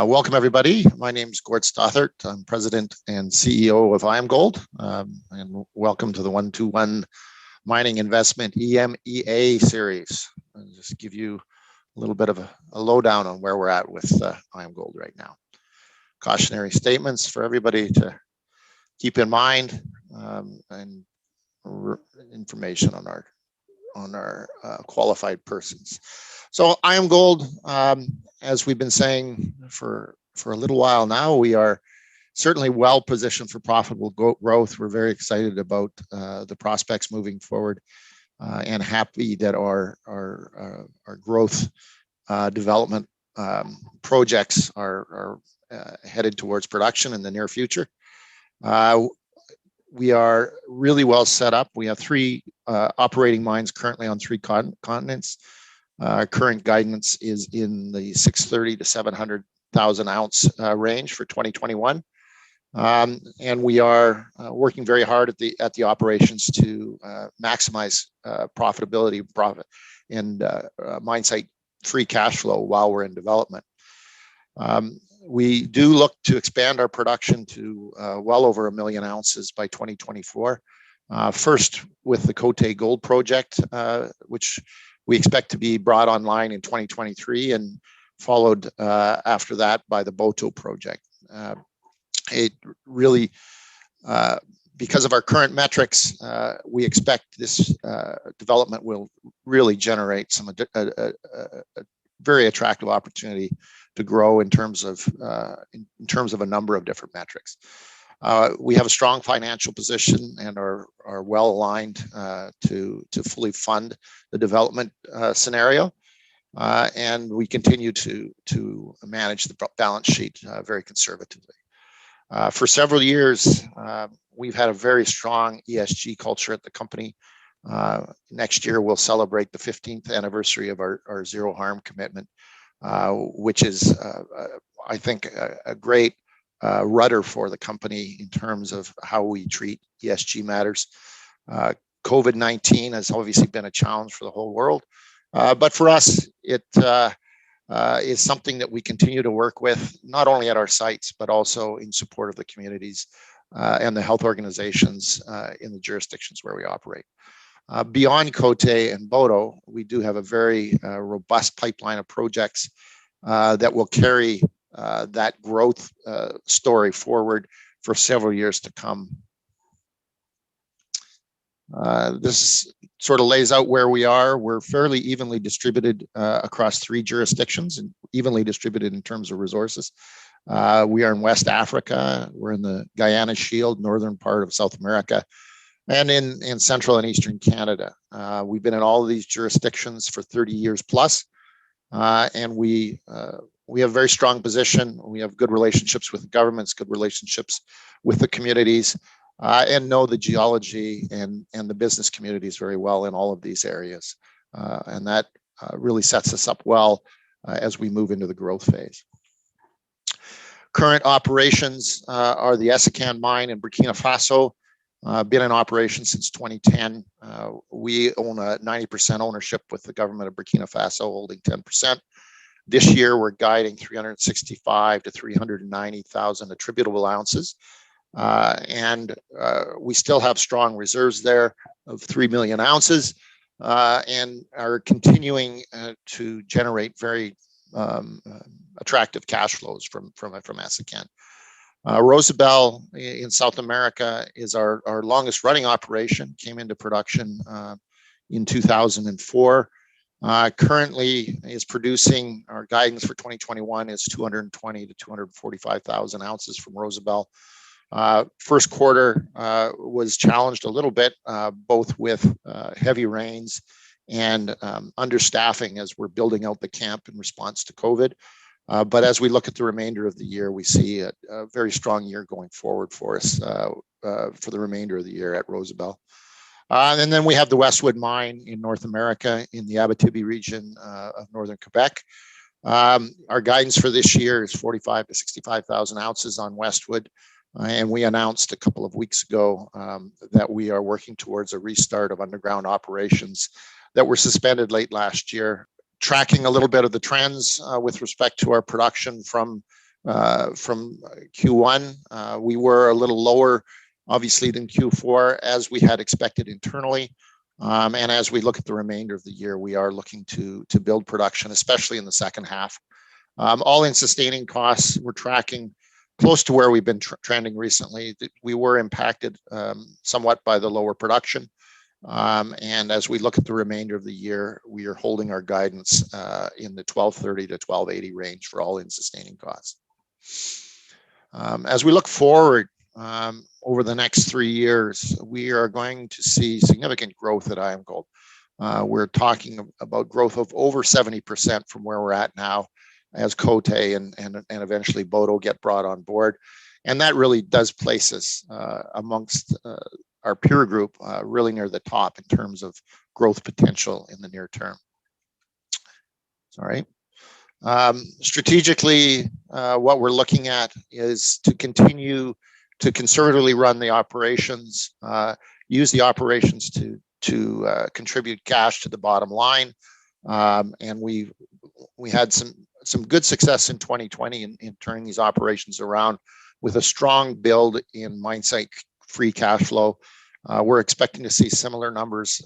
Welcome, everybody. My name is Gord Stothart. I'm President and CEO of IAMGOLD, and welcome to the 121 Mining Investment EMEA series. I'll just give you a little bit of a lowdown on where we're at with IAMGOLD right now. Cautionary statements for everybody to keep in mind, and information on our qualified persons. So IAMGOLD, as we've been saying for a little while now, we are certainly well positioned for profitable growth. We're very excited about the prospects moving forward, and happy that our growth development projects are headed towards production in the near future. We are really well set up. We have three operating mines currently on three continents. Current guidance is in the 630 to 700,000 ounce range for 2021, and we are working very hard at the operations to maximize profitability, profit, and mine site free cash flow while we're in development. We do look to expand our production to well over 1 million ounces by 2024. First with the Côté Gold project, which we expect to be brought online in 2023, and followed after that by the Boto project. It really, because of our current metrics, we expect this development will really generate a very attractive opportunity to grow in terms of a number of different metrics. We have a strong financial position and are well aligned to fully fund the development scenario, and we continue to manage the balance sheet very conservatively. For several years, we've had a very strong ESG culture at the company. Next year, we'll celebrate the 15th anniversary of our zero harm commitment, which is, I think, a great rudder for the company in terms of how we treat ESG matters. COVID-19 has obviously been a challenge for the whole world, but for us, it is something that we continue to work with, not only at our sites, but also in support of the communities and the health organizations in the jurisdictions where we operate. Beyond Côté and Boto, we do have a very robust pipeline of projects that will carry that growth story forward for several years to come. This sort of lays out where we are. We're fairly evenly distributed across three jurisdictions, and evenly distributed in terms of resources. We are in West Africa, we're in the Guyana Shield, northern part of South America, and in Central and Eastern Canada. We've been in all of these jurisdictions for 30 years plus, and we have a very strong position. We have good relationships with the governments, good relationships with the communities, and know the geology and the business communities very well in all of these areas. And that really sets us up well as we move into the growth phase. Current operations are the Essakane mine in Burkina Faso. Been in operation since 2010. We own a 90% ownership with the government of Burkina Faso holding 10%. This year, we're guiding 365 to 390,000 attributable ounces. And we still have strong reserves there of 3 million ounces, and are continuing to generate very attractive cash flows from Essakane. Rosebel in South America is our longest running operation, came into production in 2004. Currently is producing, our guidance for 2021 is 220 to 245,000 ounces from Rosebel. First quarter was challenged a little bit, both with heavy rains and understaffing as we're building out the camp in response to COVID. But as we look at the remainder of the year, we see a very strong year going forward for us for the remainder of the year at Rosebel. And then we have the Westwood mine in North America in the Abitibi region of northern Quebec. Our guidance for this year is 45 to 65,000 ounces on Westwood. And we announced a couple of weeks ago that we are working towards a restart of underground operations that were suspended late last year. Tracking a little bit of the trends with respect to our production from from Q1. We were a little lower, obviously, than Q4, as we had expected internally. And as we look at the remainder of the year, we are looking to build production, especially in the second half. All-in sustaining costs, we're tracking close to where we've been trending recently. We were impacted somewhat by the lower production. And as we look at the remainder of the year, we are holding our guidance in the $1,230 to $1,280 range for all-in sustaining costs. As we look forward over the next 3 years, we are going to see significant growth at IAMGOLD. We're talking about growth of over 70% from where we're at now, as Cote and eventually Boto get brought on board. And that really does place us amongst our peer group really near the top in terms of growth potential in the near term. Sorry. Strategically, what we're looking at is to continue to conservatively run the operations, use the operations to contribute cash to the bottom line. And we had some good success in 2020 in turning these operations around with a strong build in mine site free cash flow. We're expecting to see similar numbers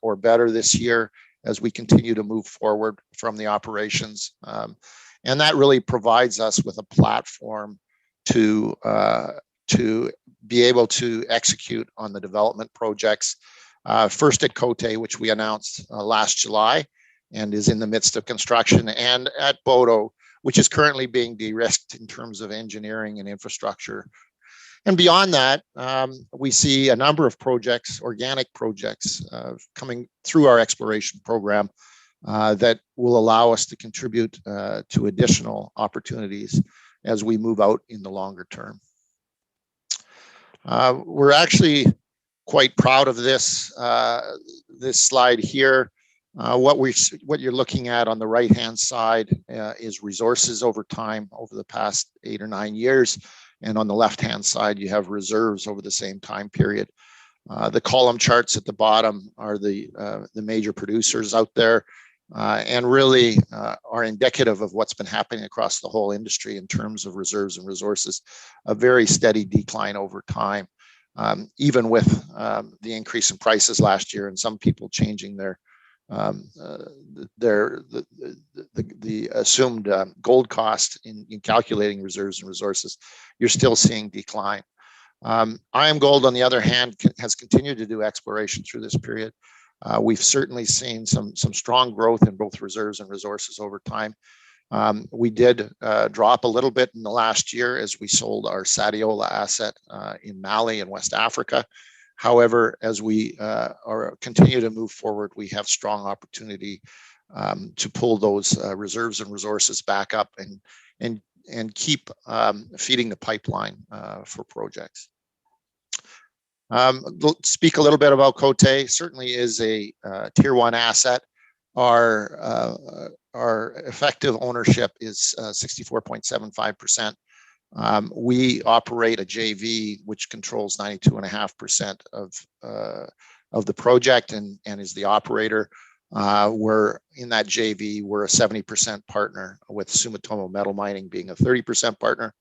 or better this year as we continue to move forward from the operations. And that really provides us with a platform to be able to execute on the development projects. First at Cote, which we announced last July and is in the midst of construction, and at Boto, which is currently being de-risked in terms of engineering and infrastructure. And beyond that, we see a number of projects, organic projects, coming through our exploration program that will allow us to contribute to additional opportunities as we move out in the longer term. We're actually quite proud of this slide here. What you're looking at on the right-hand side is resources over time over the past 8 or 9 years. And on the left-hand side, you have reserves over the same time period. The column charts at the bottom are the major producers out there and really are indicative of what's been happening across the whole industry in terms of reserves and resources, a very steady decline over time, even with the increase in prices last year and some people changing the assumed gold cost in calculating reserves and resources. You're still seeing decline. IAMGOLD, on the other hand, has continued to do exploration through this period. We've certainly seen some strong growth in both reserves and resources over time. We did drop a little bit in the last year as we sold our Sadiola asset in Mali in West Africa. However, as we continue to move forward, we have strong opportunity to pull those reserves and resources back up and keep feeding the pipeline for projects. Speak a little bit about Cote. Certainly is a tier 1 asset. Our effective ownership is 64.75%. We operate a JV which controls 92.5% of the project and is the operator. We're in that JV. We're a 70% partner, with Sumitomo Metal Mining being a 30% partner.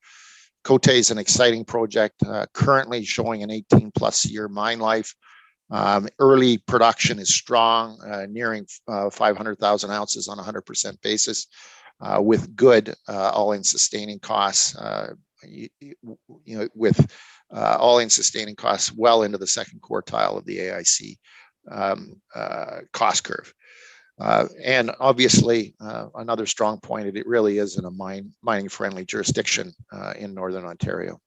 Cote is an exciting project, currently showing an 18+ year mine life. Early production is strong, nearing 500,000 ounces on a 100% basis, with good all-in sustaining costs, with all-in sustaining costs well into the second quartile of the AIC cost curve. And obviously, another strong point, it really is in a mining-friendly jurisdiction in Northern Ontario.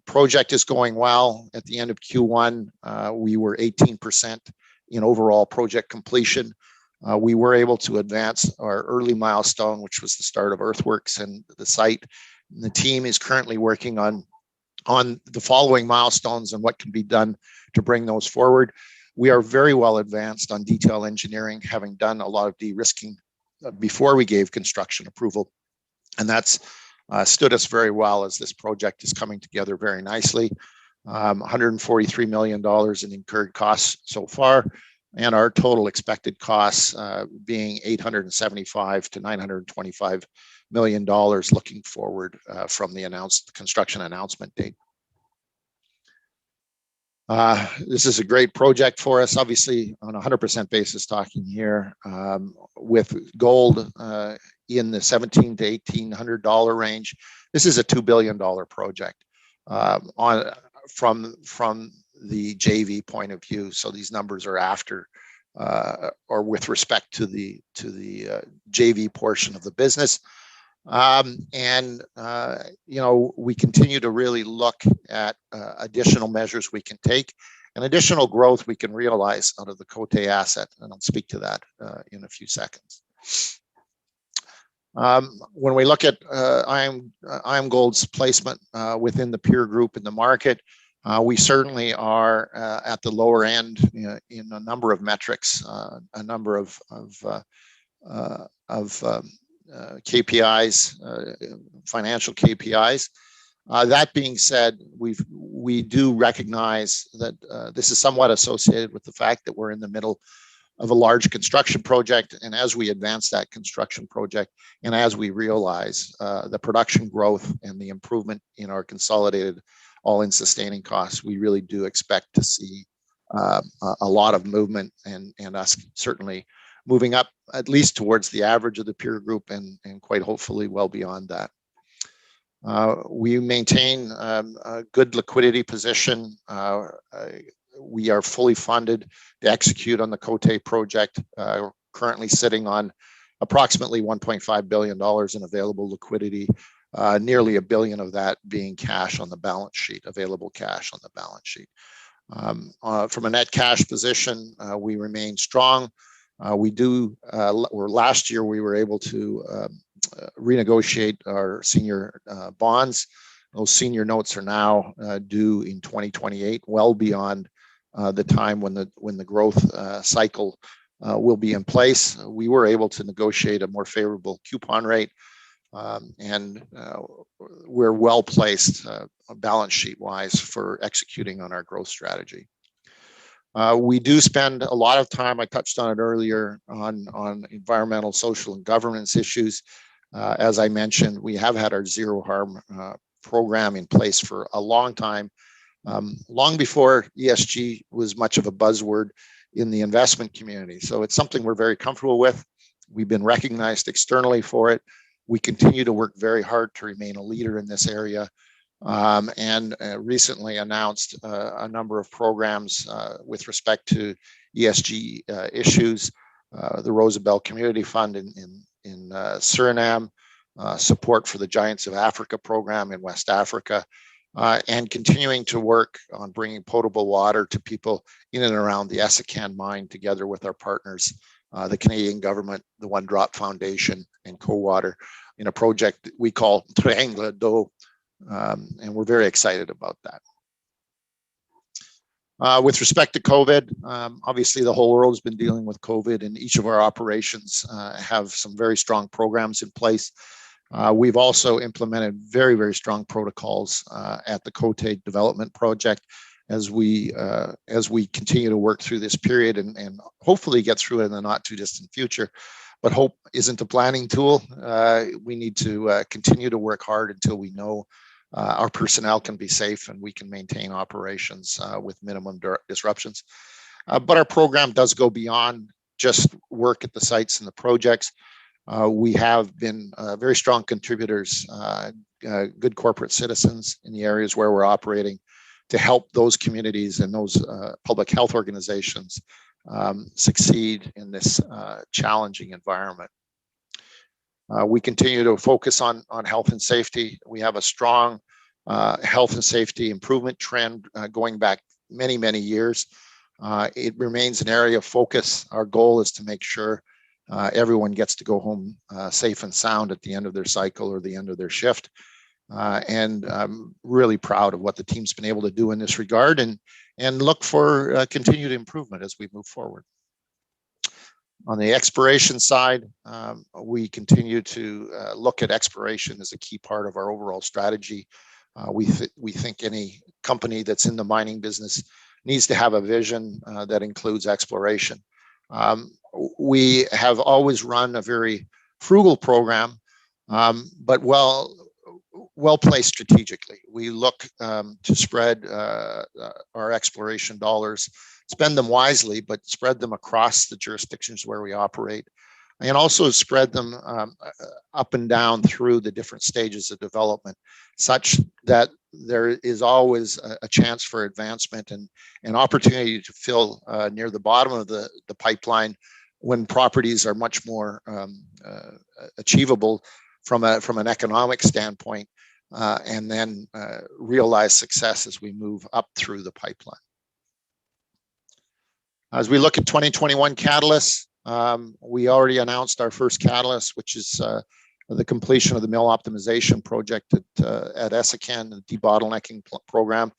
Project is going well. At the end of Q1, we were 18% in overall project completion. We were able to advance our early milestone, which was the start of earthworks and the site. And the team is currently working on the following milestones and what can be done to bring those forward. We are very well advanced on detail engineering, having done a lot of de-risking before we gave construction approval. And that's stood us very well as this project is coming together very nicely. $143 million in incurred costs so far, and our total expected costs being $875 to $925 million looking forward from the construction announcement date. This is a great project for us, obviously on a 100% basis talking here, with gold in the $1,700 to $1,800 range. This is a $2 billion project from the JV point of view. So these numbers are after or with respect to the JV portion of the business. You know, we continue to really look at additional measures we can take and additional growth we can realize out of the Cote asset, and I'll speak to that in a few seconds. When we look at IAMGOLD's placement within the peer group in the market, we certainly are at the lower end in a number of metrics, a number of KPIs, financial KPIs. That being said, we do recognize that this is somewhat associated with the fact that we're in the middle of a large construction project, and as we advance that construction project, and as we realize the production growth and the improvement in our consolidated all-in sustaining costs, we really do expect to see a lot of movement and us certainly moving up at least towards the average of the peer group and quite hopefully well beyond that. We maintain a good liquidity position. We are fully funded to execute on the Cote project, currently sitting on approximately $1.5 billion in available liquidity, nearly $1 billion of that being cash on the balance sheet, available cash on the balance sheet. From a net cash position, we remain strong. Last year we were able to renegotiate our senior bonds. Those senior notes are now due in 2028, well beyond the time when the growth cycle will be in place. We were able to negotiate a more favorable coupon rate, and we're well placed balance sheet wise for executing on our growth strategy. We do spend a lot of time, I touched on it earlier, on environmental, social, and governance issues. As I mentioned, we have had our zero harm program in place for a long time, long before ESG was much of a buzzword in the investment community. So it's something we're very comfortable with. We've been recognized externally for it. We continue to work very hard to remain a leader in this area, and recently announced a number of programs with respect to ESG issues. The Rosebel Community Fund in Suriname, support for the Giants of Africa program in West Africa, and continuing to work on bringing potable water to people in and around the Essakane mine, together with our partners, the Canadian government, the One Drop Foundation, and Co-Water, in a project that we call Triangle d'Eau, and we're very excited about that. With respect to COVID, obviously the whole world has been dealing with COVID, and each of our operations have some very strong programs in place. We've also implemented very, very strong protocols at the Cote development project as we continue to work through this period and hopefully get through it in the not too distant future. But hope isn't a planning tool. We need to continue to work hard until we know our personnel can be safe and we can maintain operations with minimum disruptions. But our program does go beyond just work at the sites and the projects. We have been very strong contributors, good corporate citizens in the areas where we're operating, to help those communities and those public health organizations succeed in this challenging environment. We continue to focus on health and safety. We have a strong health and safety improvement trend going back many, many years. It remains an area of focus. Our goal is to make sure everyone gets to go home safe and sound at the end of their cycle or the end of their shift. And I'm really proud of what the team's been able to do in this regard, and look for continued improvement as we move forward. On the exploration side, we continue to look at exploration as a key part of our overall strategy. We think any company that's in the mining business needs to have a vision that includes exploration. We have always run a very frugal program, but well placed strategically. We look to spread our exploration dollars, spend them wisely, but spread them across the jurisdictions where we operate, and also spread them up and down through the different stages of development, such that there is always a chance for advancement and an opportunity to fill near the bottom of the pipeline when properties are much more achievable from an economic standpoint, and then realize success as we move up through the pipeline. As we look at 2021 catalysts, we already announced our first catalyst, which is the completion of the mill optimization project at Essakane, the debottlenecking program.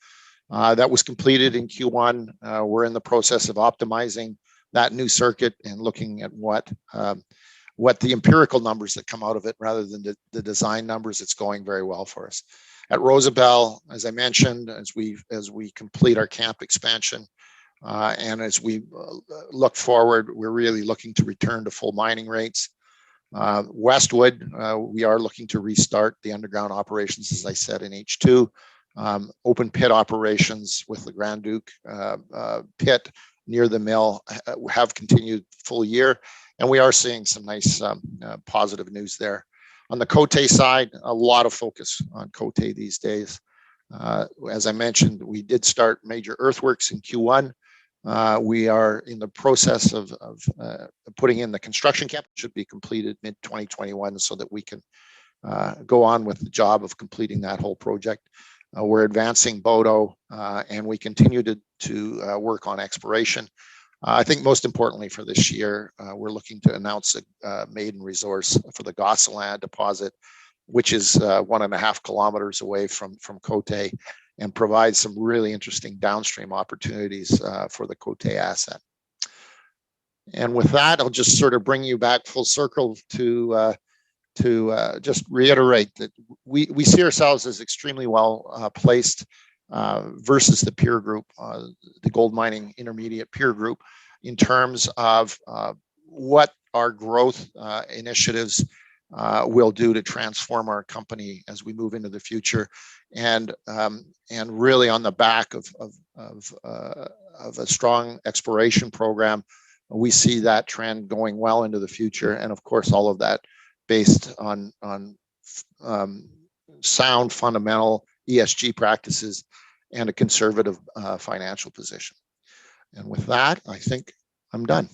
That was completed in Q1. We're in the process of optimizing that new circuit and looking at what the empirical numbers that come out of it rather than the design numbers. It's going very well for us. At Rosebel, as I mentioned, as we complete our camp expansion, and as we look forward, we're really looking to return to full mining rates. Westwood, we are looking to restart the underground operations, as I said, in H2. Open pit operations with the Grand Duke pit near the mill have continued full year, and we are seeing some nice positive news there. On the Côté side, a lot of focus on Côté these days. As I mentioned, we did start major earthworks in Q1. We are in the process of putting in the construction camp. It should be completed mid-2021 so that we can go on with the job of completing that whole project. We're advancing Boto, and we continue to work on exploration. I think most importantly for this year, we're looking to announce a maiden resource for the Gosselin deposit, which is 1.5 kilometers away from Côté, and provides some really interesting downstream opportunities for the Côté asset. And with that, I'll just sort of bring you back full circle to just reiterate that we see ourselves as extremely well placed versus the peer group, the gold mining intermediate peer group, in terms of what our growth initiatives will do to transform our company as we move into the future, and really on the back of a strong exploration program, we see that trend going well into the future, and of course all of that based on sound fundamental ESG practices and a conservative financial position. And with that, I think I'm done.